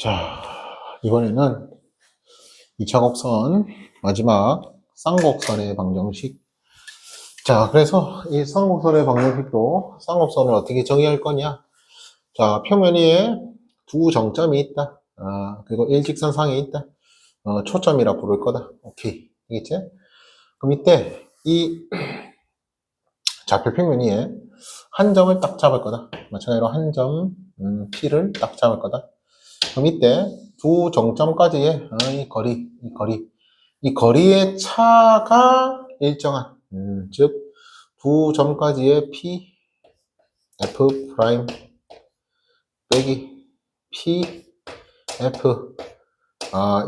자, 이번에는 2차 곡선 마지막 쌍곡선의 방정식. 자, 그래서 이 쌍곡선의 방정식도 쌍곡선을 어떻게 정의할 거냐? 자, 평면 위에 두 정점이 있다. 그리고 일직선상에 있다. 초점이라 부를 거다. 오케이. 알겠지? 그럼 이때 이 좌표 평면 위에 한 점을 딱 잡을 거다. 마찬가지로 한 점, P를 딱 잡을 거다. 그럼 이때 두 정점까지의 이 거리의 차가 일정한, 즉, 두 점까지의 P, F 프라임 빼기 P, F.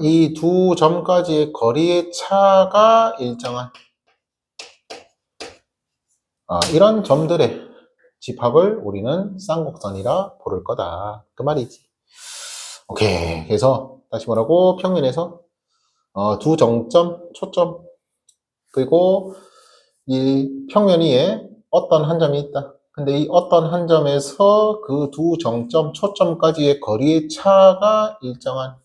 이 두 점까지의 거리의 차가 일정한, 이런 점들의 집합을 우리는 쌍곡선이라 부를 거다. 그 말이지. 오케이. 그래서 다시 뭐라고? 평면에서 두 정점, 초점, 그리고 이 평면 위에 어떤 한 점이 있다. 근데 이 어떤 한 점에서 그 두 정점, 초점까지의 거리의 차가 일정한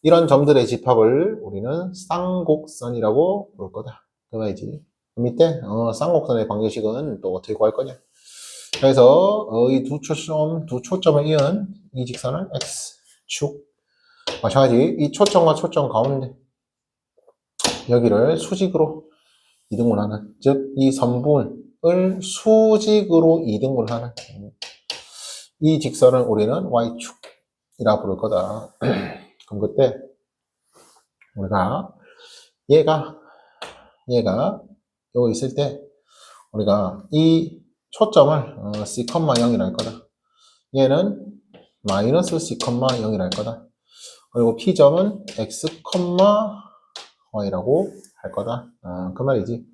이런 점들의 집합을 우리는 쌍곡선이라고 부를 거다. 그 말이지. 그 밑에 쌍곡선의 방정식은 또 어떻게 구할 거냐. 그래서 이 두 초점을 이은 이 직선을 X축. 마찬가지 이 초점과 초점 가운데 여기를 수직으로 이등분하는, 즉 이 선분을 수직으로 이등분하는 이 직선을 우리는 Y축이라 부를 거다. 그럼 그때 우리가 얘가 여기 있을 때 우리가 이 초점을 C,0이라 할 거다. 얘는 마이너스 C,0이라 할 거다. 그리고 P점은 X, Y라고 할 거다. 그 말이지.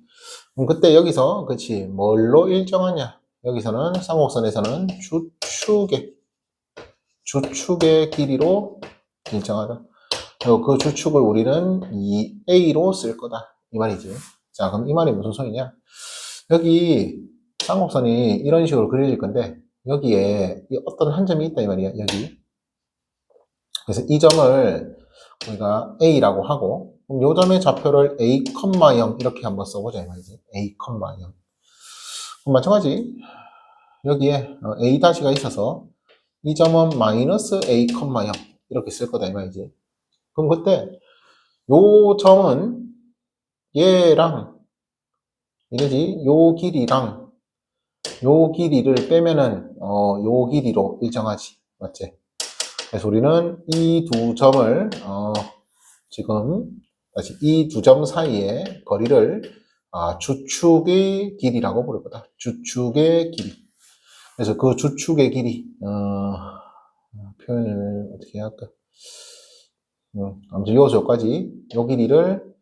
그럼 그때 여기서, 그치, 뭘로 일정하냐? 여기서는, 쌍곡선에서는 주축의 길이로 일정하다. 그리고 그 주축을 우리는 2A로 쓸 거다. 이 말이지. 자, 그럼 이 말이 무슨 소리냐? 여기 쌍곡선이 이런 식으로 그려질 건데, 여기에 어떤 한 점이 있다. 이 말이야, 여기. 그래서 이 점을 우리가 A라고 하고, 그럼 요 점의 좌표를 A, 0 이렇게 한번 써보자. 이 말이지. A, 0. 그럼 마찬가지. 여기에 A'가 있어서 이 점은 마이너스 A, 0 이렇게 쓸 거다. 이 말이지. 그럼 그때 요 점은 얘랑 이러지 요 길이랑 요 길이를 빼면은 요 길이로 일정하지. 맞지? 그래서 우리는 이 두 점을 지금 다시 이 두 점 사이의 거리를 주축의 길이라고 부를 거다. 주축의 길이. 그래서 그 주축의 길이 표현을 어떻게 할까? 아무튼 요소까지 요 길이를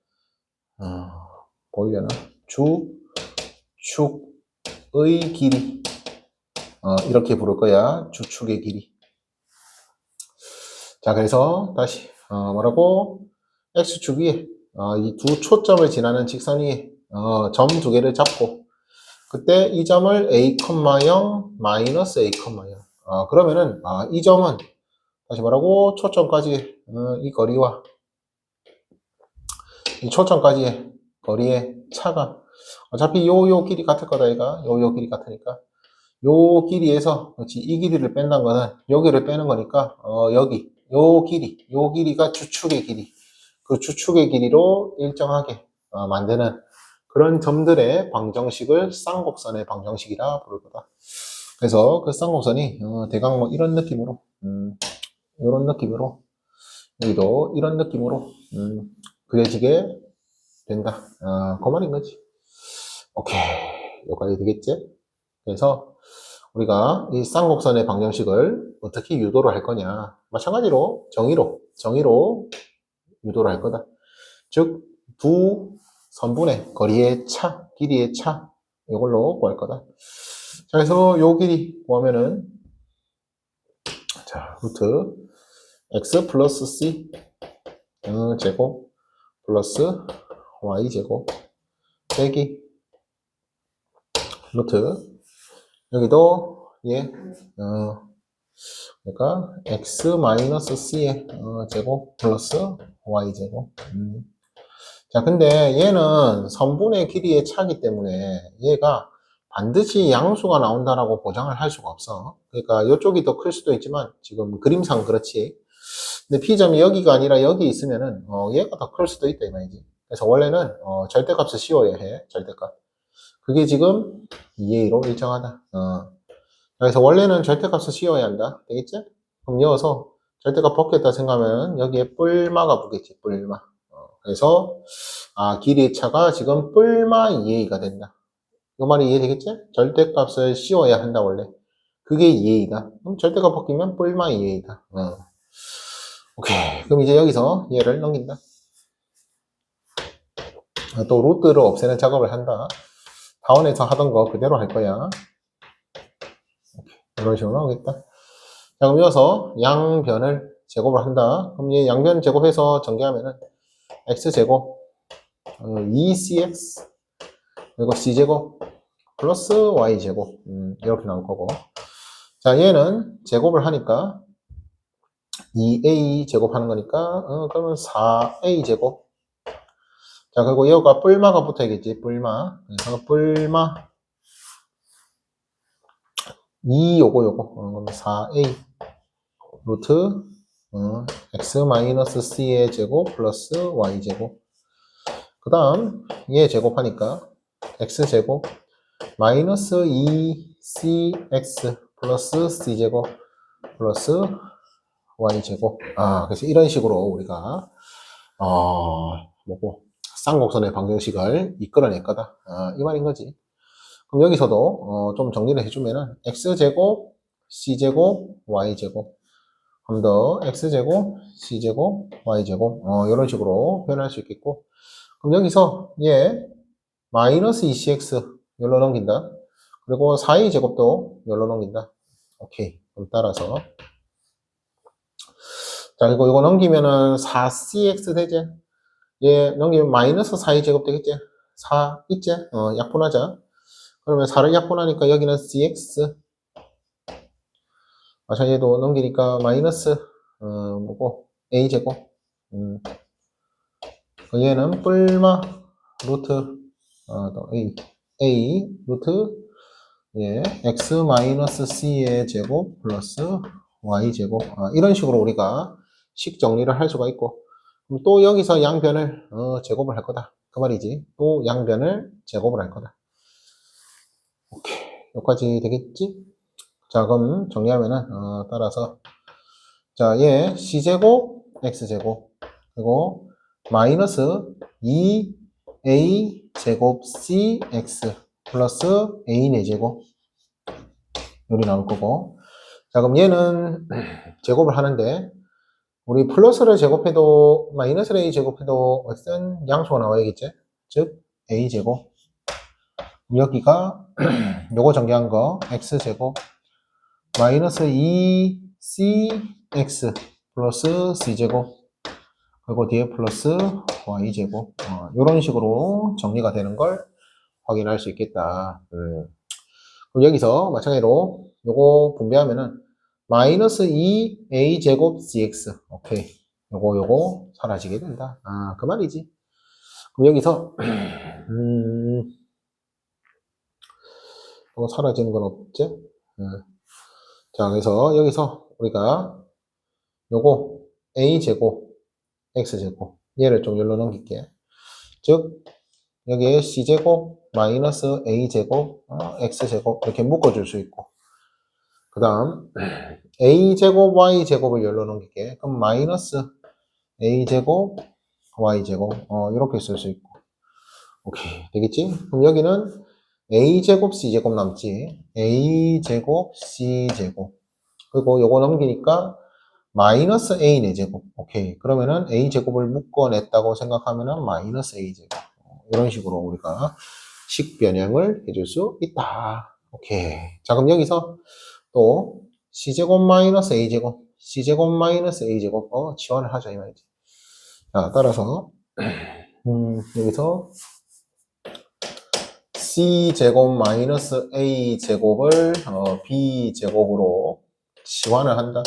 보이려나? 주축의 길이 이렇게 부를 거야. 주축의 길이. 자, 그래서 다시 뭐라고? X축 위에 이 두 초점을 지나는 직선 위에 점 두 개를 잡고 그때 이 점을 A, 0, 마이너스 A, 0. 그러면은 이 점은 다시 뭐라고? 초점까지 이 거리와 이 초점까지의 거리의 차가 어차피 요 길이 같을 거다. 얘가 요 길이 같으니까 요 길이에서 그렇지 이 길이를 뺀다는 거는 여기를 빼는 거니까 여기 요 길이가 주축의 길이, 그 주축의 길이로 일정하게 만드는 그런 점들의 방정식을 쌍곡선의 방정식이라 부를 거다. 그래서 그 쌍곡선이 대강 뭐 이런 느낌으로 이런 느낌으로 여기도 이런 느낌으로 그려지게 된다. 그 말인 거지. 오케이. 여기까지 되겠지? 그래서 우리가 이 쌍곡선의 방정식을 어떻게 유도를 할 거냐. 마찬가지로 정의로 유도를 할 거다. 즉, 두 선분의 거리의 차, 길이의 차, 이걸로 구할 거다. 자, 그래서 요 길이 구하면은, 자, 루트 x 플러스 c 제곱 플러스 y 제곱 빼기 루트 여기도 그러니까 x 마이너스 c의 제곱 플러스 y 제곱. 자, 근데 얘는 선분의 길이의 차이기 때문에 얘가 반드시 양수가 나온다라고 보장을 할 수가 없어. 그러니까 이쪽이 더 클 수도 있지만 지금 그림상 그렇지. 근데 P점이 여기가 아니라 여기 있으면은 얘가 더 클 수도 있다 이 말이지. 그래서 원래는 절대값을 씌워야 해. 절대값. 그게 지금 2A로 일정하다. 그래서 원래는 절대값을 씌워야 한다. 되겠지? 그럼 이어서 절대값 벗겼다 생각하면 여기에 뿔마가 붙겠지. 뿔마. 그래서 길이의 차가 지금 뿔마 2A가 된다. 이 말이 이해되겠지? 절대값을 씌워야 한다 원래. 그게 2A다. 그럼 절대값 바뀌면 뿔마 2A다. 오케이. 그럼 이제 여기서 얘를 넘긴다. 또 루트를 없애는 작업을 한다. 다원에서 하던 거 그대로 할 거야. 오케이. 이런 식으로 나오겠다. 자, 그럼 이어서 양변을 제곱을 한다. 그럼 얘 양변 제곱해서 전개하면은 x제곱 2cx 그리고 c제곱 플러스 y제곱 이렇게 나올 거고. 자, 얘는 제곱을 하니까 2a 제곱하는 거니까 그러면 4a 제곱. 자, 그리고 여기가 뿔마가 붙어야겠지. 뿔마. 그래서 뿔마 2 요거 그러면 4a 루트 x 마이너스 c의 제곱 플러스 y 제곱. 그 다음 얘 제곱하니까 x 제곱 마이너스 2cx 플러스 c제곱 플러스 y제곱. 그래서 이런 식으로 우리가 뭐고 쌍곡선의 방정식을 이끌어낼 거다. 이 말인 거지. 그럼 여기서도 좀 정리를 해주면은 x제곱 c제곱 y제곱 그럼 더 x제곱 c제곱 y제곱 이런 식으로 표현할 수 있겠고. 그럼 여기서 얘 마이너스 2cx 열로 넘긴다. 그리고 4a 제곱도 열로 넘긴다. 오케이. 그럼 따라서 자, 그리고 이거 넘기면은 4cx 되지? 얘 넘기면 마이너스 4a 제곱 되겠지? 4 있지? 약분하자. 그러면 4를 약분하니까 여기는 cx. 자, 얘도 넘기니까 마이너스 뭐고 a 제곱. 얘는 뿔마 루트 a 루트 x 마이너스 c의 제곱 플러스 y 제곱. 이런 식으로 우리가 식 정리를 할 수가 있고. 그럼 또 여기서 양변을 제곱을 할 거다. 그 말이지. 또 양변을 제곱을 할 거다. 오케이. 여기까지 되겠지? 자, 그럼 정리하면은 따라서 자, 얘 c제곱 x제곱 그리고 마이너스 2a 제곱 cx 플러스 a 4제곱 여기 나올 거고. 자, 그럼 얘는 제곱을 하는데 우리 플러스를 제곱해도 마이너스를 a 제곱해도 어쨌든 양수가 나와야겠지? 즉 a 제곱. 여기가 요거 정리한 거 x제곱 마이너스 2cx 플러스 c제곱 그리고 뒤에 플러스 y제곱 이런 식으로 정리가 되는 걸 확인할 수 있겠다. 그럼 여기서 마찬가지로 요거 분배하면은 마이너스 2a 제곱 cx 오케이 요거 사라지게 된다. 그 말이지. 그럼 여기서 요거 사라지는 건 없지? 자, 그래서 여기서 우리가 요거 a 제곱 x 제곱 얘를 좀 열로 넘길게. 즉 여기에 c제곱 마이너스 a제곱 x제곱 이렇게 묶어줄 수 있고, 그 다음 a제곱 y제곱을 열로 넘길게. 그럼 마이너스 a제곱 y제곱 이렇게 쓸 수 있고. 오케이 되겠지? 그럼 여기는 a제곱 c제곱 남지. a제곱 c제곱 그리고 요거 넘기니까 마이너스 a 4제곱. 오케이. 그러면은 a 제곱을 묶어냈다고 생각하면은 마이너스 a 제곱. 이런 식으로 우리가 식 변형을 해줄 수 있다. 오케이. 자, 그럼 여기서 또 c제곱 마이너스 a 제곱, c제곱 마이너스 a 제곱 지원을 하자 이 말이지. 자, 따라서 여기서 c제곱 마이너스 a 제곱을 b 제곱으로 치환을 한다.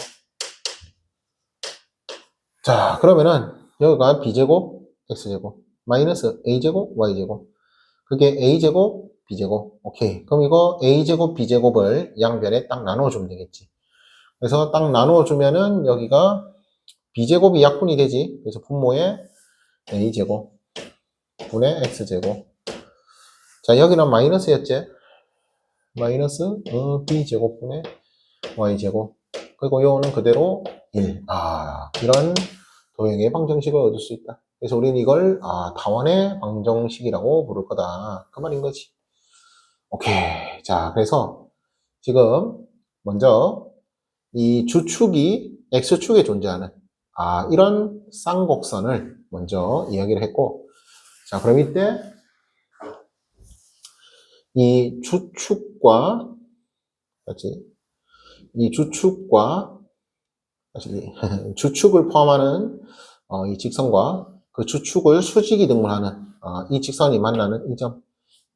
자, 그러면은 여기가 b제곱 x제곱 마이너스 a제곱 y제곱 그게 a제곱 b제곱. 오케이. 그럼 이거 a제곱 b제곱을 양변에 딱 나눠주면 되겠지. 그래서 딱 나눠주면은 여기가 b제곱이 약분이 되지. 그래서 분모에 a제곱 분의 x제곱. 자, 여기는 마이너스였지. 마이너스 b제곱분의 y제곱. 그리고 요거는 그대로 1. 이런 도형의 방정식을 얻을 수 있다. 그래서 우리는 이걸 다원의 방정식이라고 부를 거다. 그 말인 거지. 오케이. 자, 그래서 지금 먼저 이 주축이 x축에 존재하는 이런 쌍곡선을 먼저 이야기를 했고, 자, 그럼 이때 이 주축과 같이 이 주축과 주축을 포함하는 이 직선과 그 주축을 수직이 등분하는 이 직선이 만나는 이 점,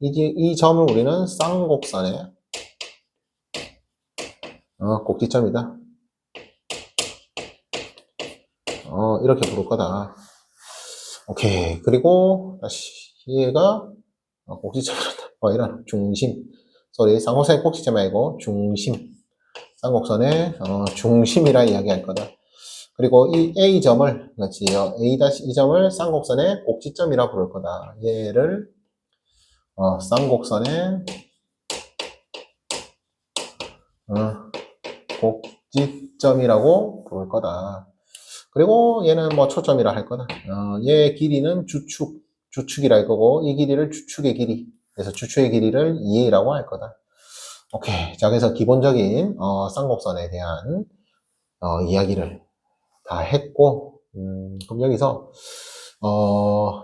이 점을 우리는 쌍곡선의 꼭지점이다. 이렇게 부를 거다. 오케이. 그리고 다시 얘가 꼭지점이란다. 이런 중심. 쌍곡선의 꼭지점이 아니고 중심. 쌍곡선의 중심이라 이야기할 거다. 그리고 이 A점을, 그렇지, A-2점을 쌍곡선의 꼭지점이라 부를 거다. 얘를, 쌍곡선의, 꼭지점이라고 부를 거다. 그리고 얘는 뭐 초점이라 할 거다. 얘 길이는 주축이라 할 거고, 이 길이를 주축의 길이. 그래서 주축의 길이를 2A라고 할 거다. 오케이. 자, 그래서 기본적인, 쌍곡선에 대한, 이야기를 다 했고, 그럼 여기서,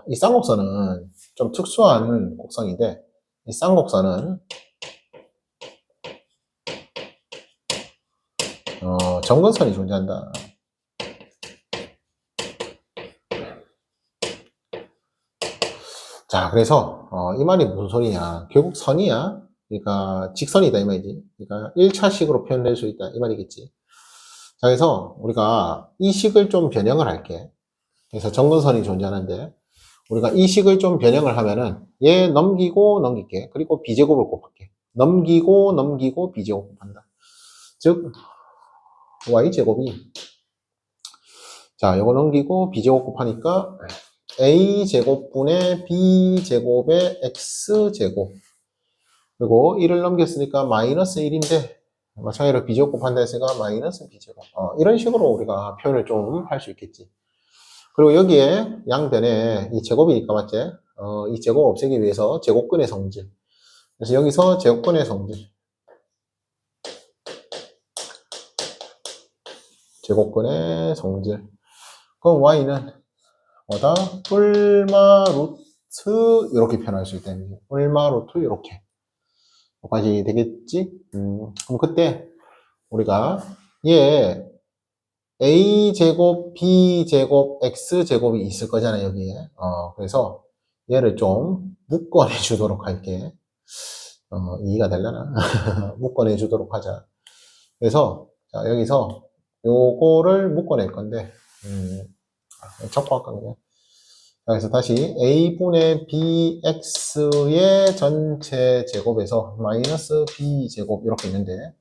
이 쌍곡선은 좀 특수한 곡선인데, 이 쌍곡선은, 점근선이 존재한다. 자, 그래서, 이 말이 무슨 소리냐. 결국 선이야. 그러니까, 직선이다, 이 말이지. 그러니까, 1차식으로 표현될 수 있다, 이 말이겠지. 자, 그래서, 우리가 이 식을 좀 변형을 할게. 그래서 점근선이 존재하는데, 우리가 이 식을 좀 변형을 하면은, 얘 넘기고 넘길게. 그리고 b제곱을 곱할게. 넘기고 b제곱 곱한다. 즉, y제곱이, 자, 요거 넘기고 b제곱 곱하니까, a제곱분의 b제곱의 x제곱. 그리고 1을 넘겼으니까 마이너스 1인데, 마찬가지로 b제곱 곱한다 했으니까 마이너스 b제곱. 이런 식으로 우리가 표현을 좀 할 수 있겠지. 그리고 여기에 양변에 이 제곱이니까 맞지? 이 제곱 없애기 위해서 제곱근의 성질. 그래서 여기서 제곱근의 성질. 제곱근의 성질. 그럼 y는 뭐다? 뿔마 루트 이렇게 표현할 수 있다는 거지. 뿔마 루트 이렇게. 여기까지 되겠지? 그럼 그때 우리가 얘 a제곱, b제곱, x제곱이 있을 거잖아, 여기에. 그래서 얘를 좀 묶어내 주도록 할게. 이해가 되려나? 묶어내 주도록 하자. 그래서, 자, 여기서 요거를 묶어낼 건데, 적고 할까, 그냥. 자, 그래서 다시 a분의 bx의 전체 제곱에서 마이너스 b제곱 이렇게 있는데,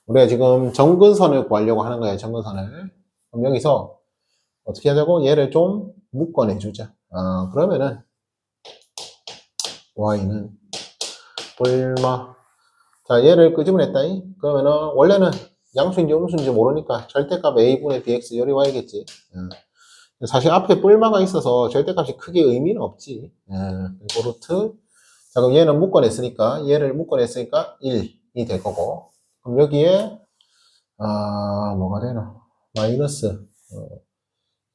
우리가 지금 점근선을 구하려고 하는 거예요, 점근선을. 그럼 여기서 어떻게 하자고? 얘를 좀 묶어내주자. 그러면은 y는 얼마? 자, 얘를 끄집어냈다. 그러면은 원래는 양수인지 음수인지 모르니까 절대값 a분의 bx 열이 y겠지. 사실 앞에 뿔마가 있어서 절대값이 크게 의미는 없지. 그리고 루트. 자, 그럼 얘는 묶어냈으니까 얘를 묶어냈으니까 1이 될 거고. 그럼 여기에 뭐가 되나? 마이너스.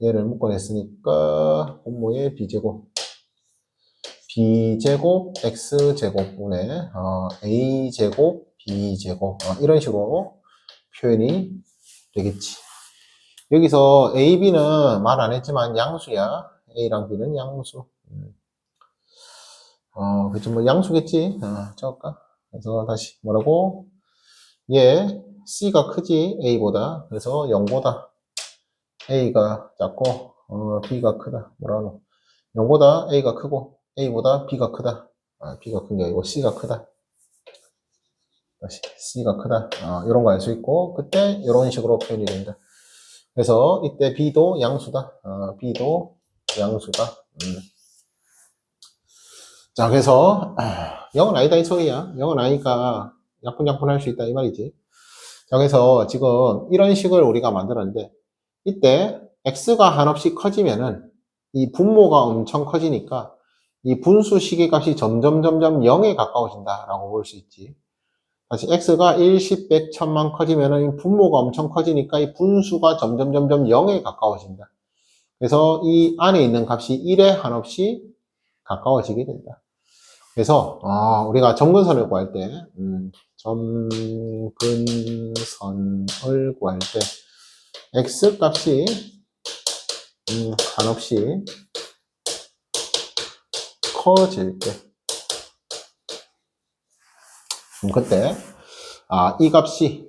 얘를 묶어냈으니까 분모의 b제곱 b제곱 x제곱분의 a제곱 b제곱 이런 식으로 표현이 되겠지. 여기서 a, b는 말 안 했지만 양수야. a랑 b는 양수. 그치 뭐 양수겠지. 적을까? 그래서 다시 뭐라고? 얘 C가 크지 A보다. 그래서 0보다 A가 작고 B가 크다. 뭐라노? 0보다 A가 크고 A보다 B가 크다. B가 큰 게 아니고 C가 크다. C가 크다. 이런 거 알 수 있고 그때 이런 식으로 표현이 된다. 그래서 이때 B도 양수다. B도 양수다. 자, 그래서 0은 아니다 이 소리야. 0은 아니까 약분약분 할 수 있다 이 말이지. 자, 그래서 지금 이런 식을 우리가 만들었는데 이때 x가 한없이 커지면은 이 분모가 엄청 커지니까 이 분수 시계값이 점점 0에 가까워진다 라고 볼 수 있지. 다시 x가 1, 10, 100, 1000만 커지면은 이 분모가 엄청 커지니까 이 분수가 점점 0에 가까워진다. 그래서 이 안에 있는 값이 1에 한없이 가까워지게 된다. 그래서 우리가 점근선을 구할 때 점근선을 구할 때 x 값이 한없이 커질 때 그때 이 값이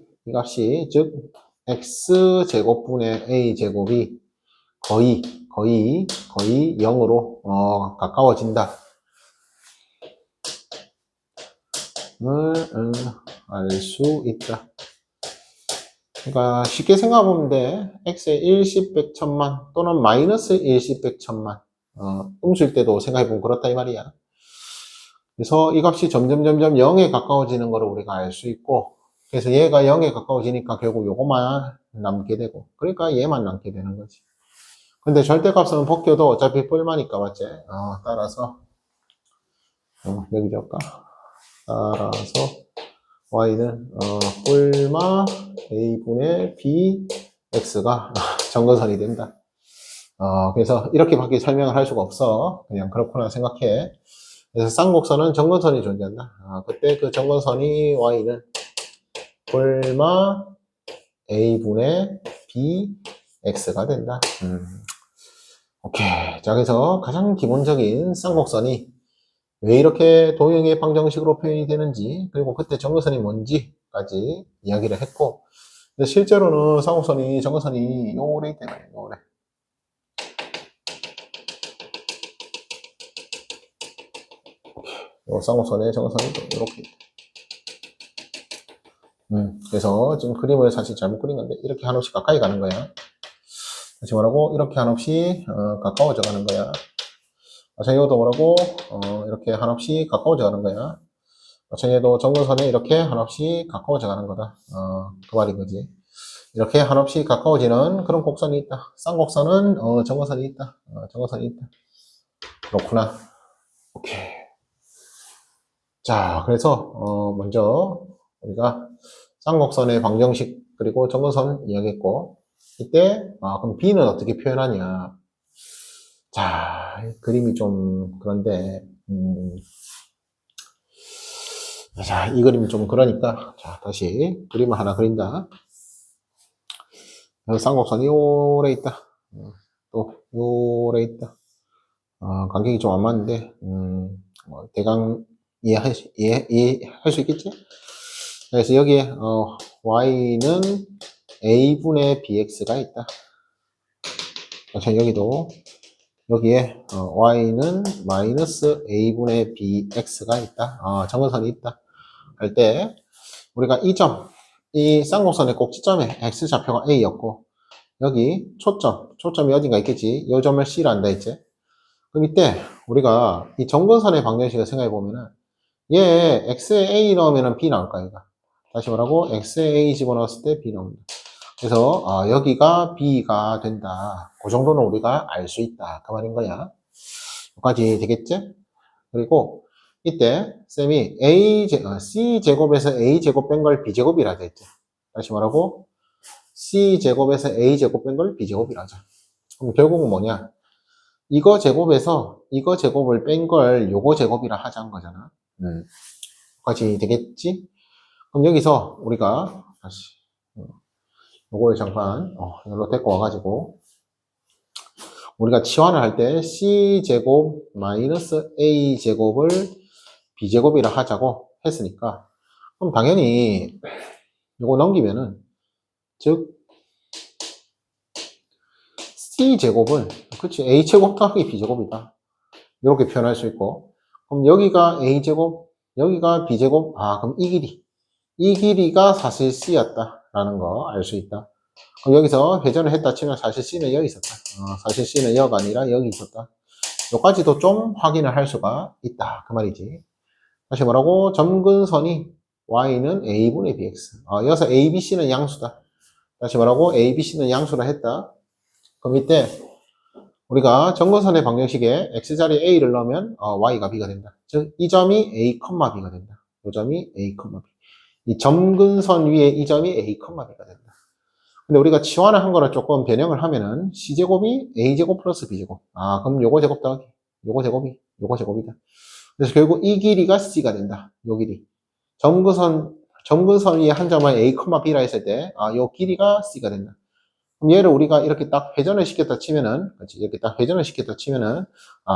즉 x 제곱분의 a 제곱이 거의 0으로 가까워진다. 알 수 있다. 그러니까 쉽게 생각해보면 돼. x의 1, 10, 100, 1000만 또는 마이너스 1, 10, 100, 1000만 음수일 때도 생각해보면 그렇다 이 말이야. 그래서 이 값이 점점 0에 가까워지는 거를 우리가 알 수 있고 그래서 얘가 0에 가까워지니까 결국 요거만 남게 되고 그러니까 얘만 남게 되는 거지. 근데 절대값은 벗겨도 어차피 뿔마니까 맞지? 따라서 여기 적을까? 따라서 y는 뿔마 a분의 bx가 점근선이 된다. 그래서 이렇게밖에 설명을 할 수가 없어. 그냥 그렇구나 생각해. 그래서 쌍곡선은 점근선이 존재한다. 그때 그 점근선이 y는 뿔마 a분의 bx가 된다. 오케이. 자, 그래서 가장 기본적인 쌍곡선이 왜 이렇게 도형의 방정식으로 표현이 되는지, 그리고 그때 점근선이 뭔지까지 이야기를 했고, 근데 실제로는 쌍곡선이, 점근선이 요래 있잖아요, 요래. 요 쌍곡선의 점근선이 이렇게. 그래서 지금 그림을 사실 잘못 그린 건데, 이렇게 한없이 가까이 가는 거야. 다시 말하고, 이렇게 한없이 가까워져 가는 거야. 마찬가지로 뭐라고? 이렇게 한없이 가까워져 가는 거야. 마찬가지로 점근선에 이렇게 한없이 가까워져 가는 거다. 그 말인 거지. 이렇게 한없이 가까워지는 그런 곡선이 있다. 쌍곡선은 점근선이 있다. 점근선이 있다. 그렇구나. 오케이. 자, 그래서 먼저 우리가 쌍곡선의 방정식 그리고 점근선 이야기했고 이때 그럼 B는 어떻게 표현하냐? 자, 그림이 좀 그런데 자, 이 그림이 좀 그러니까 자, 다시 그림을 하나 그린다. 쌍곡선이 요래 있다. 또 요래 있다. 간격이 좀 안 맞는데 대강 이해할 수 있겠지? 그래서 여기에 y는 a분의 bx가 있다. 자, 여기에 y는 마이너스 a분의 bx가 있다. 점근선이 있다. 할 때 우리가 이 쌍곡선의 꼭지점에 x좌표가 a였고 여기 초점이 어딘가 있겠지. 이 점을 C로 한다 했지. 그럼 이때 우리가 이 점근선의 방정식을 생각해 보면은 얘 x에 a 넣으면 b 나올까 얘가. 다시 말하고 x에 a 집어넣었을 때 b 나온다. 그래서 여기가 b가 된다. 그 정도는 우리가 알 수 있다. 그 말인 거야. 여기까지 되겠지? 그리고 이때 쌤이 c제곱에서 a제곱 뺀 걸 b제곱이라 했지. 다시 말하고 c제곱에서 a제곱 뺀 걸 b제곱이라 하자. 그럼 결국은 뭐냐? 이거 제곱에서 이거 제곱을 뺀 걸 요거 제곱이라 하자는 거잖아. 여기까지 되겠지? 그럼 여기서 우리가 다시 요걸 잠깐 이걸로 데리고 와가지고 우리가 치환을 할 때 c제곱 마이너스 a제곱을 b제곱이라 하자고 했으니까 그럼 당연히 요거 넘기면은, 즉, C제곱은, 그치, A제곱 더하기 B제곱이다. 이렇게 표현할 수 있고, 그럼 여기가 A제곱, 여기가 B제곱, 그럼 이 길이가 사실 C였다라는 거 알 수 있다. 그럼 여기서 회전을 했다 치면 사실 C는 여기 있었다. 사실 C는 여가 아니라 여기 있었다. 요까지도 좀 확인을 할 수가 있다. 그 말이지. 다시 뭐라고? 점근선이 Y는 A분의 BX. 여기서 A, B, C는 양수다. 다시 뭐라고? A, B, C는 양수라 했다. 그럼 이때 우리가 점근선의 방정식에 X자리에 A를 넣으면 Y가 B가 된다. 즉, 이 점이 A, B가 된다. 이 점이 A, B. 이 점근선 위에 이 점이 A, B가 된다. 근데 우리가 치환을 한 거를 조금 변형을 하면은 C제곱이 A제곱 플러스 B제곱. 그럼 요거 제곱 더하기 요거 제곱이다. 그래서 결국 이 길이가 C가 된다. 요 길이. 점근선 위에 한 점을 A, B라 했을 때, 요 길이가 C가 된다. 그럼 얘를 우리가 이렇게 딱 회전을 시켰다 치면은, 그렇지, 이렇게 딱 회전을 시켰다 치면은,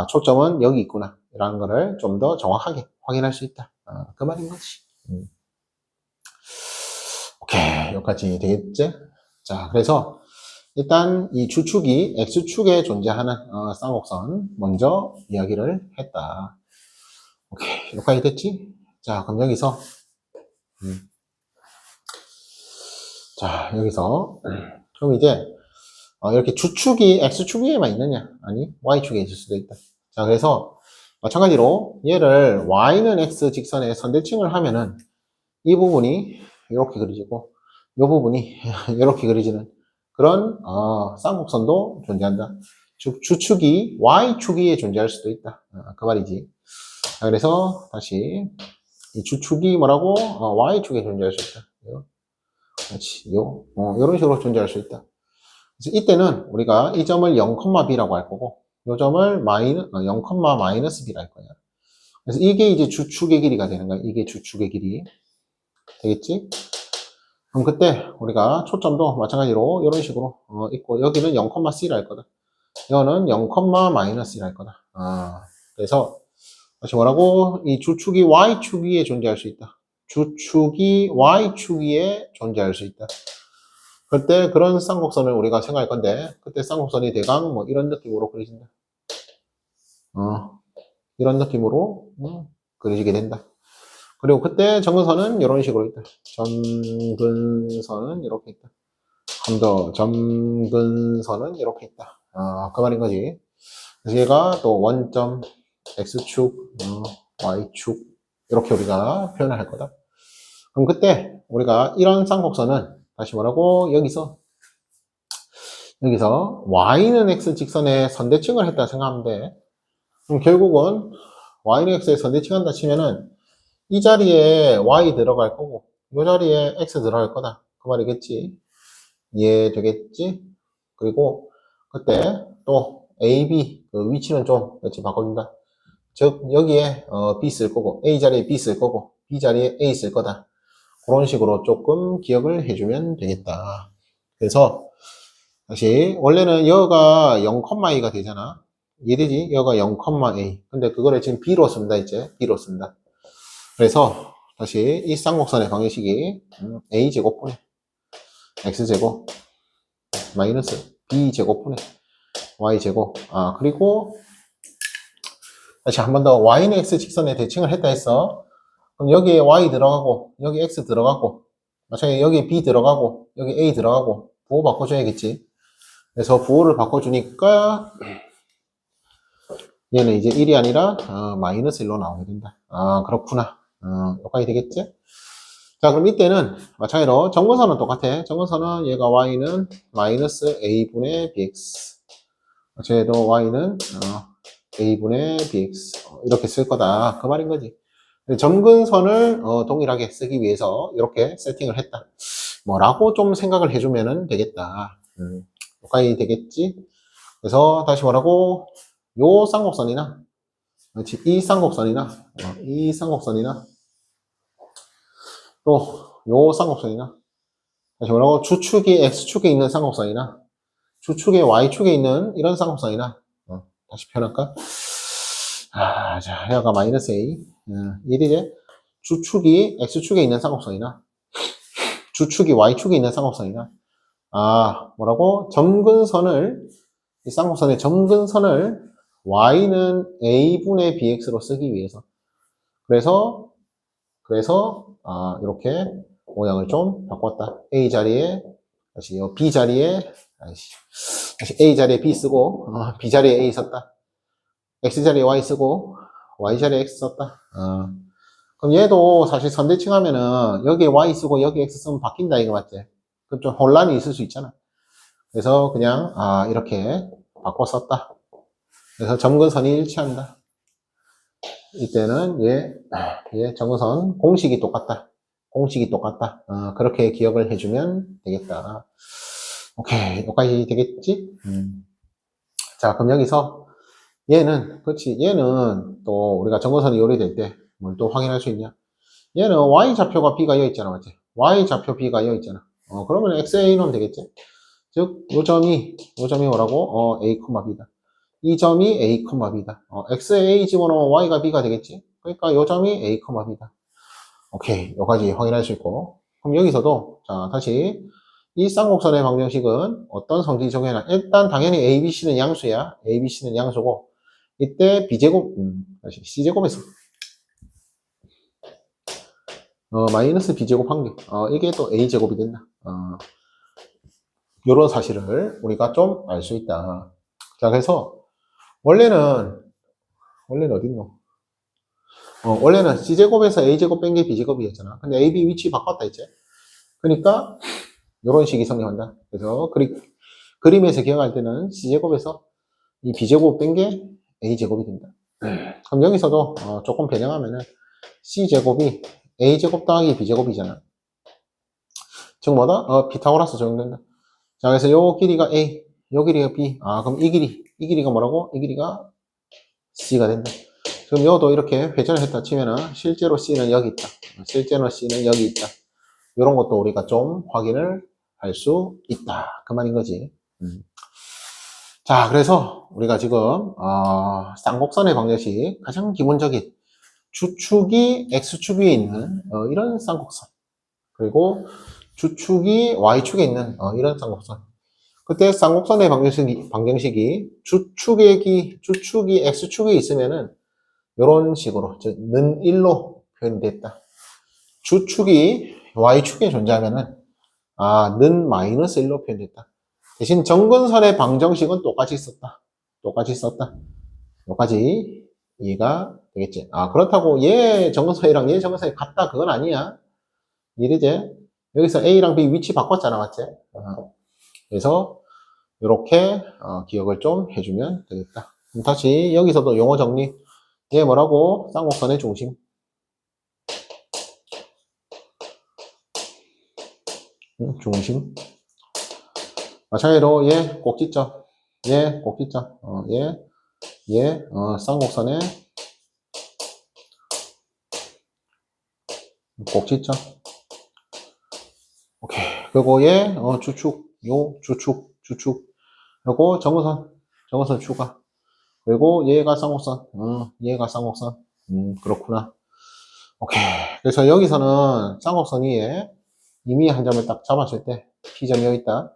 초점은 여기 있구나. 라는 거를 좀 더 정확하게 확인할 수 있다. 그 말인 거지. 오케이. 여기까지 되겠지? 자, 그래서, 일단 이 주축이 X축에 존재하는 쌍곡선 먼저 이야기를 했다. 오케이. 여기까지 됐지? 자, 그럼 여기서 그럼 이제 이렇게 주축이 X축 위에만 있느냐? 아니, Y축에 있을 수도 있다. 자, 그래서 마찬가지로 얘를 Y는 X 직선에 선대칭을 하면은 이 부분이 이렇게 그려지고 이 부분이 이렇게 그려지는 그런 쌍곡선도 존재한다. 즉 주축이 Y축 위에 존재할 수도 있다. 그 말이지. 자, 그래서 다시 이 주축이 뭐라고? Y축에 존재할 수 있다. 그렇지. 이런 식으로 존재할 수 있다. 그래서 이때는 우리가 이 점을 0,B라고 할 거고, 이 점을 0,-B라 할 거야. 그래서 이게 이제 주축의 길이가 되는 거야. 이게 주축의 길이. 되겠지? 그럼 그때 우리가 초점도 마찬가지로 이런 식으로 있고, 여기는 0,C라 할 거다. 이거는 0,-C라 할 거다. 그래서 다시 뭐라고? 이 주축이 Y축 위에 존재할 수 있다. 주축이 Y축 위에 존재할 수 있다. 그때 그런 쌍곡선을 우리가 생각할 건데, 그때 쌍곡선이 대강 뭐 이런 느낌으로 그려진다. 이런 느낌으로 그려지게 된다. 그리고 그때 점근선은 이런 식으로 있다. 점근선은 이렇게 있다. 더 점근선은 이렇게 있다. 그 말인 거지. 그래서 얘가 또 원점, X축, Y축 이렇게 우리가 표현을 할 거다. 그럼 그때 우리가 이런 쌍곡선은 다시 뭐라고? 여기서 Y는 X 직선에 선대칭을 했다 생각하면 돼. 그럼 결국은 Y는 X에 선대칭한다 치면은 이 자리에 Y 들어갈 거고 이 자리에 X 들어갈 거다. 그 말이겠지. 이해되겠지? 그리고 그때 또 A, B 그 위치는 좀 같이 바꿔준다. 즉 여기에 B 쓸 거고 A 자리에 B 쓸 거고 B 자리에 A 쓸 거다. 그런 식으로 조금 기억을 해주면 되겠다. 그래서 다시 원래는 여가 0,A가 되잖아. 이해되지? 여가 0,A. 근데 그거를 지금 B로 쓴다 이제 B로 쓴다. 그래서 다시 이 쌍곡선의 방정식이 A제곱분의 X제곱 마이너스 B제곱분의 Y제곱. 그리고 다시 한 번 더 Y는 X 직선에 대칭을 했다 했어. 그럼 여기에 Y 들어가고 여기 X 들어가고 마찬가지로 여기 B 들어가고 여기 A 들어가고 부호 바꿔줘야겠지. 그래서 부호를 바꿔주니까 얘는 이제 1이 아니라 마이너스 1로 나오게 된다. 그렇구나. 여기까지 되겠지? 자, 그럼 이때는 마찬가지로 정근선은 똑같아. 정근선은 얘가 Y는 마이너스 A분의 BX. 쟤도 Y는 A분의 BX. 이렇게 쓸 거다. 그 말인 거지. 점근선을 동일하게 쓰기 위해서 이렇게 세팅을 했다. 뭐라고 좀 생각을 해주면 되겠다. 여기까지 되겠지? 그래서 다시 뭐라고? 요 쌍곡선이나, 그렇지, 이 쌍곡선이나, 또 요 쌍곡선이나, 다시 뭐라고? 주축이 X축에 있는 쌍곡선이나, 주축의 Y축에 있는 이런 쌍곡선이나, 다시 표현할까? 자, 여기가 마이너스 A. 이제 주축이 X축에 있는 쌍곡선이나, 주축이 y축이 있는 쌍곡선이다. 아, 뭐라고? 점근선을, 이 쌍곡선의 점근선을 y는 a분의 bx로 쓰기 위해서. 그래서, 이렇게 모양을 좀 바꿨다. a 자리에, 다시 b 자리에, 다시 a 자리에 b 쓰고, b 자리에 a 썼다. x 자리에 y 쓰고, y 자리에 x 썼다. 그럼 얘도 사실 선대칭 하면은 여기에 y 쓰고 여기 x 쓰면 바뀐다 이거 맞지? 그럼 좀 혼란이 있을 수 있잖아. 그래서 그냥 이렇게 바꿔 썼다. 그래서 점근선이 일치한다. 이때는 얘 점근선 공식이 똑같다. 공식이 똑같다. 그렇게 기억을 해주면 되겠다. 오케이, 여기까지 되겠지? 자, 그럼 여기서 얘는 그렇지. 얘는 또 우리가 점근선이 요리될 때 뭘 또 확인할 수 있냐? 얘는 y좌표가 b가 여기 있잖아, 맞지? y좌표 b가 여기 있잖아. 그러면 xa는 되겠지? 즉, 요 점이 뭐라고? a, b다. 이 점이 a, b다. xa 집어넣으면 y가 b가 되겠지? 그러니까 요 점이 a, b다. 오케이, 여기까지 확인할 수 있고. 그럼 여기서도, 자, 다시. 이 쌍곡선의 방정식은 어떤 성질이 적용해라? 일단 당연히 a, b, c는 양수야. a, b, c는 양수고. 이때 b제곱, 다시 c제곱에서 마이너스 b제곱 한 개. 이게 또 a제곱이 된다. 요런 사실을 우리가 좀 알 수 있다. 자, 그래서 원래는 어딨노? 원래는 c제곱에서 a제곱 뺀 게 b제곱이었잖아. 근데 a, b 위치 바꿨다 이제. 그러니까 요런 식이 성립한다. 그래서 그림에서 기억할 때는 c제곱에서 이 b제곱 뺀 게 a제곱이 된다. 그럼 여기서도 조금 변형하면은 c제곱이 a제곱 더하기 b제곱이잖아. 즉 뭐다? 피타고라스 적용된다. 자, 그래서 요 길이가 a, 요 길이가 b. 그럼 이 길이가 뭐라고? 이 길이가 c가 된다. 그럼 요도 이렇게 회전을 했다 치면은 실제로 c는 여기 있다. 실제로 c는 여기 있다. 이런 것도 우리가 좀 확인을 할 수 있다. 그 말인 거지. 자, 그래서 우리가 지금 쌍곡선의 방정식 가장 기본적인 주축이 x축 위에 있는 이런 쌍곡선, 그리고 주축이 y축에 있는 이런 쌍곡선. 그때 쌍곡선의 방정식이 주축이 x축에 있으면은 이런 식으로 는 1로 표현됐다. 주축이 y축에 존재하면은 는 마이너스 1로 표현됐다. 대신 점근선의 방정식은 똑같이 썼다. 여기까지 이해가 되겠지. 그렇다고 얘 점근선이랑 얘 점근선이 같다 그건 아니야. 이래제 여기서 A랑 B 위치 바꿨잖아, 맞지? 그래서 이렇게 기억을 좀 해주면 되겠다. 그럼 다시 여기서도 용어 정리. 얘 뭐라고? 쌍곡선의 중심. 중심. 마찬가지로 얘 꼭지점. 얘 꼭지점. 얘 쌍곡선의 꼭지점. 오케이. 그리고 얘 주축. 요 주축. 그리고 정거선 추가. 그리고 얘가 쌍곡선. 얘가 쌍곡선. 그렇구나. 오케이. 그래서 여기서는 쌍곡선 위에 이미 한 점을 딱 잡았을 때 P점이 여기 있다.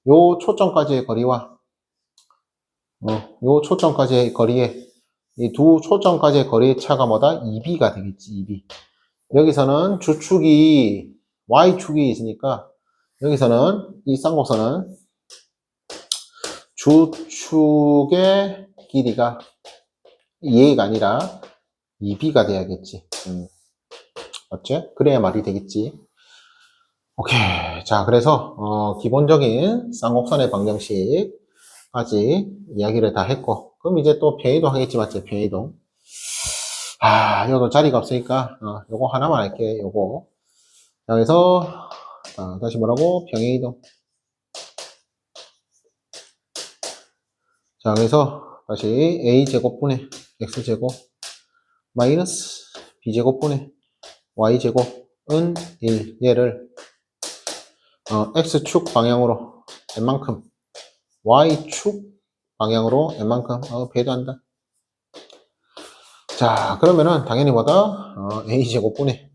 요 초점까지의 거리와 요 초점까지의 거리에 이 두 초점까지의 거리의 차가 뭐다? 2B가 되겠지. 2B. 여기서는 주축이 Y축이 있으니까 여기서는 이 쌍곡선은 주축의 길이가 얘가 아니라 2B가 돼야겠지. 맞지? 그래야 말이 되겠지. 오케이. 자, 그래서 기본적인 쌍곡선의 방정식까지 이야기를 다 했고, 그럼 이제 또 변이동 하겠지, 맞지? 변이동. 이것도 자리가 없으니까 요거 하나만 할게. 요거. 자, 그래서 다시 뭐라고? 변이동. 자, 그래서 다시 a제곱분의 x제곱 마이너스 b제곱분의 y제곱은 1. 얘를 x축 방향으로 n만큼, y축 방향으로 n만큼 배도한다. 자, 그러면은 당연히 뭐다? a제곱분의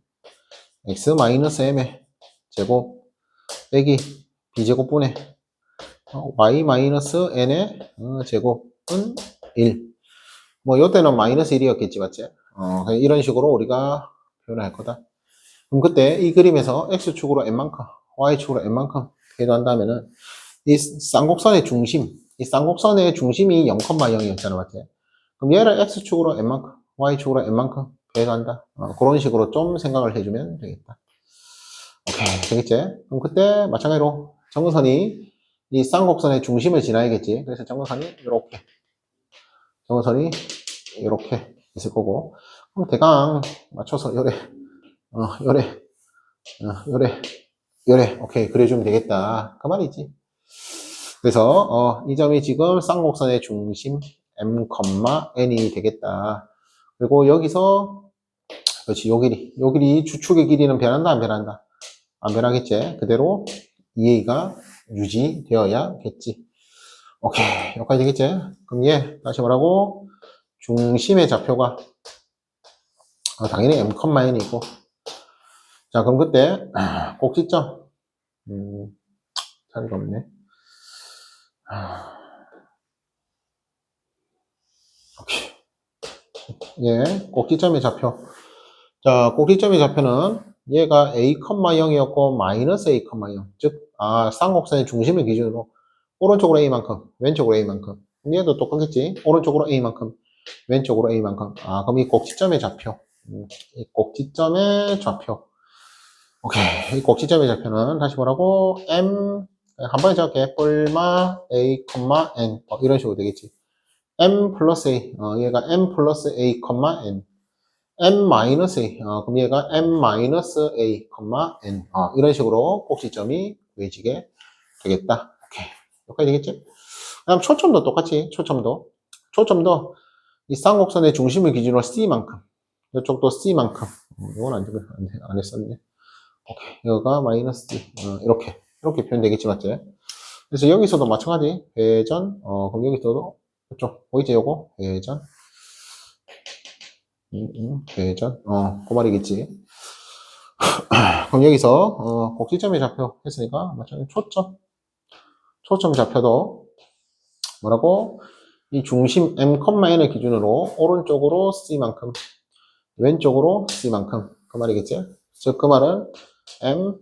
x 마이너스 m의 제곱 빼기 b제곱분의 y 마이너스 n의 제곱은 1. 뭐 요때는 마이너스 1이었겠지 맞지? 그냥 이런 식으로 우리가 표현할 거다. 그럼 그때 이 그림에서 x축으로 n만큼 y축으로 n만큼 궤도한다면은 이 쌍곡선의 중심, 이 쌍곡선의 중심이 0,0이었잖아 맞지? 그럼 얘를 x축으로 n만큼 y축으로 n만큼 궤도한다. 그런 식으로 좀 생각을 해주면 되겠다. 오케이 되겠지? 그럼 그때 마찬가지로 정근선이 이 쌍곡선의 중심을 지나야겠지. 그래서 정근선이 이렇게 있을 거고, 그럼 대강 맞춰서 요래 오케이 그려주면 되겠다 그 말이지. 그래서 이 점이 지금 쌍곡선의 중심 m, n이 되겠다. 그리고 여기서 그렇지 요 길이 주축의 길이는 변한다 안 변한다? 안 변하겠지. 그대로 2a가 유지되어야겠지. 오케이 여기까지 되겠지. 그럼 얘 다시 뭐라고? 중심의 좌표가 당연히 m, n이고, 자 그럼 그때 꼭지점 자리가 없네. 오케이. 예, 꼭지점의 좌표. 자, 꼭지점의 좌표는 얘가 a, 0이었고 마이너스 a, 0. 즉, 쌍곡선의 중심을 기준으로 오른쪽으로 a만큼, 왼쪽으로 a만큼. 얘도 똑같겠지. 오른쪽으로 a만큼, 왼쪽으로 a만큼. 그럼 이 꼭지점의 좌표. 이 꼭지점의 좌표. 오케이. 이 꼭지점의 좌표는 다시 뭐라고? m 한 번에 적게 뿔마 a, n 이런 식으로 되겠지. m 플러스 a, 얘가 m 플러스 a, n. m 마이너스 a, 그럼 얘가 m 마이너스 a, n. 이런 식으로 꼭지점이 구해지게 되겠다. 오케이. 여기까지 되겠지? 그다음 초점도 똑같이, 초점도 이 쌍곡선의 중심을 기준으로 c만큼, 이쪽도 c만큼. 이건 안 했었네. 오케이. 여기가 마이너스 d. 이렇게 표현되겠지, 맞지? 그래서 여기서도 마찬가지. 회전, 그럼 여기서도 이쪽, 보이지, 요거? 회전. 회전. 그 말이겠지. 그럼 여기서, 꼭지점의 좌표 했으니까, 마찬가지 초점 좌표도 뭐라고? 이 중심 m, n을 기준으로 오른쪽으로 c만큼, 왼쪽으로 c만큼. 그 말이겠지? 즉, 그 말은 m,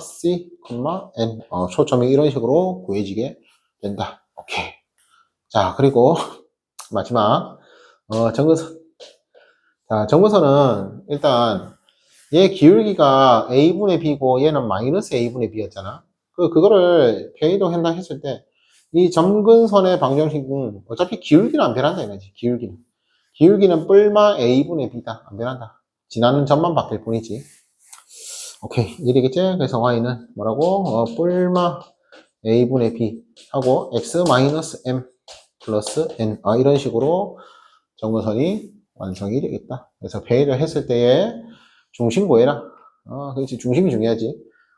c, n. 초점이 이런 식으로 구해지게 된다. 오케이. 자, 그리고 마지막, 정근선. 자, 정근선은 일단 얘 기울기가 a분의 b고 얘는 마이너스 a분의 b였잖아. 그거를 편의동한다 했을 때 이 점근선의 방정식은 어차피 기울기는 안 변한다 이거지. 기울기는 뿔마 a분의 b다. 안 변한다. 지나는 점만 바뀔 뿐이지. 오케이 이러겠지? 그래서 y는 뭐라고? 뿔마 a분의 b 하고 x 마이너스 m 플러스 n 이런 식으로 정근선이 완성이 되겠다. 그래서 배를 했을 때에 중심 구해라. 그렇지. 중심이 중요하지.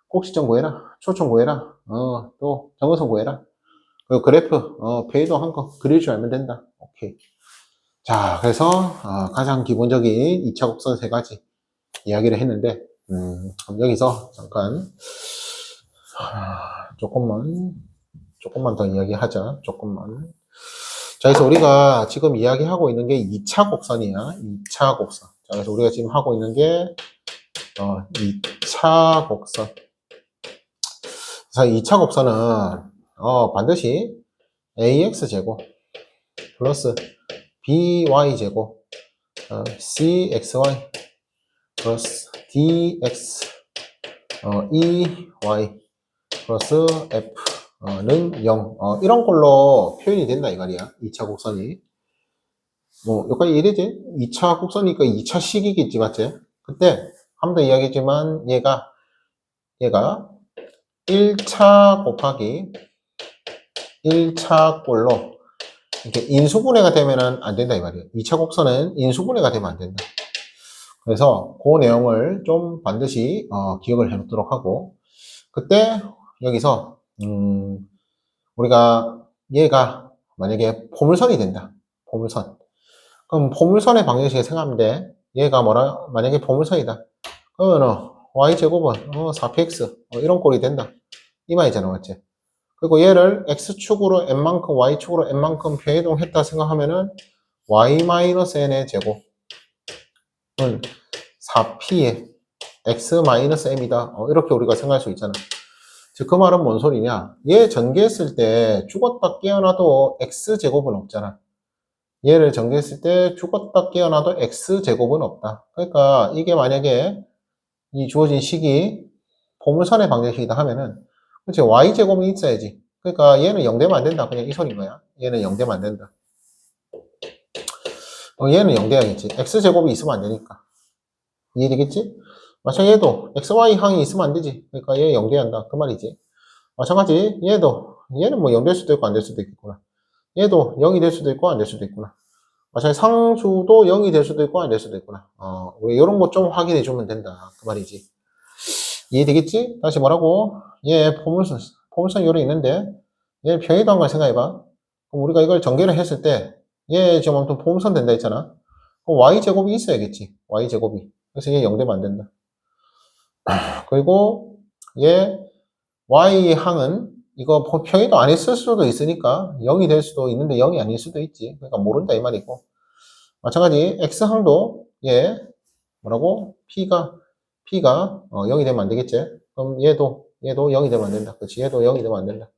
꼭지점 구해라. 초점 구해라. 또 정근선 구해라. 그리고 그래프, 배도 한 거 그릴 줄 알면 된다. 오케이. 자, 그래서 가장 기본적인 2차 곡선 세 가지 이야기를 했는데, 그럼 여기서 잠깐 조금만 더 이야기하자. 조금만. 자, 그래서 우리가 지금 이야기하고 있는 게 2차 곡선이야. 2차 곡선. 자, 그래서 우리가 지금 하고 있는 게 2차 곡선. 그래서 2차 곡선은 반드시 ax제곱 플러스 by제곱 cxy 플러스 dx ey 플러스 f는 0 이런 걸로 표현이 된다 이 말이야. 2차 곡선이 뭐 여기까지 이해되지? 2차 곡선이니까 2차 식이겠지 맞지? 그때 한 번 더 이야기했지만 얘가 1차 곱하기 1차 꼴로 이렇게 인수분해가 되면은 안 된다 이 말이에요. 2차 곡선은 인수분해가 되면 안 된다. 그래서 그 내용을 좀 반드시 기억을 해놓도록 하고, 그때 여기서 우리가 얘가 만약에 포물선이 된다. 포물선. 그럼 포물선의 방정식을 생각하면 돼. 얘가 만약에 포물선이다. 그러면 y제곱은 4px 이런 꼴이 된다. 이 말이잖아, 맞지? 그리고 얘를 x축으로 n만큼 y축으로 n만큼 변이동했다 생각하면은 y-n의 제곱은 4p의 x-m이다. 이렇게 우리가 생각할 수 있잖아. 즉, 그 말은 뭔 소리냐? 얘 전개했을 때 죽었다 깨어나도 x제곱은 없잖아. 얘를 전개했을 때 죽었다 깨어나도 x제곱은 없다. 그러니까 이게 만약에 이 주어진 식이 포물선의 방정식이다 하면은 그치 y제곱이 있어야지. 그러니까 얘는 0되면 안 된다. 그냥 이 소리인 거야. 얘는 0되면 안 된다. 얘는 0돼야겠지. x제곱이 있으면 안 되니까. 이해되겠지? 마찬가지 얘도 xy 항이 있으면 안 되지. 그러니까 얘 0돼야 한다. 그 말이지. 마찬가지 얘는 뭐 0 될 수도 있고 안 될 수도 있겠구나. 얘도 0이 될 수도 있고 안 될 수도 있구나. 마찬가지 상수도 0이 될 수도 있고 안 될 수도 있구나. 우리 이런 거 좀 확인해 주면 된다. 그 말이지. 이해되겠지? 다시 뭐라고? 얘 포물선 요리 있는데 얘 평이동한 걸 생각해봐. 그럼 우리가 이걸 전개를 했을 때 얘 지금 아무튼 포물선 된다 했잖아. 그럼 y제곱이 있어야겠지. y제곱이. 그래서 얘 0되면 안 된다. 그리고 얘 y항은 이거 평이동 안 했을 수도 있으니까 0이 될 수도 있는데 0이 아닐 수도 있지. 그러니까 모른다 이 말이고. 마찬가지 x항도 얘 뭐라고? p가 0이 되면 안 되겠지. 그럼 얘도 0이 되면 안 된다. 그렇지. 얘도 0이 되면 안 된다.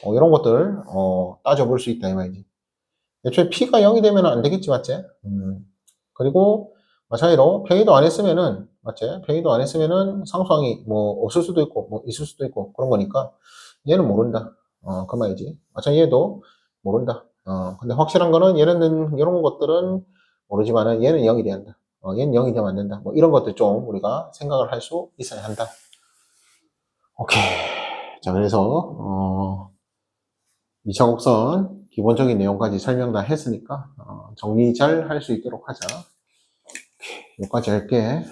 이런 것들 따져볼 수 있다 이 말이지. 애초에 p가 0이 되면 안 되겠지, 맞지? 그리고 마찬가지로 평이동 안 했으면은 맞지? 평이동 안 했으면은 상수항이 뭐 없을 수도 있고 뭐 있을 수도 있고 그런 거니까 얘는 모른다. 그 말이지. 마찬가지 얘도 모른다. 근데 확실한 거는 얘는 이런 것들은 모르지만은 얘는 0이 돼야 한다. 얘는 0이 되면 안 된다. 뭐 이런 것들 좀 우리가 생각을 할 수 있어야 한다. 오케이. 자, 그래서 2차 곡선 기본적인 내용까지 설명 다 했으니까 정리 잘 할 수 있도록 하자. 오케이. 여기까지 할게.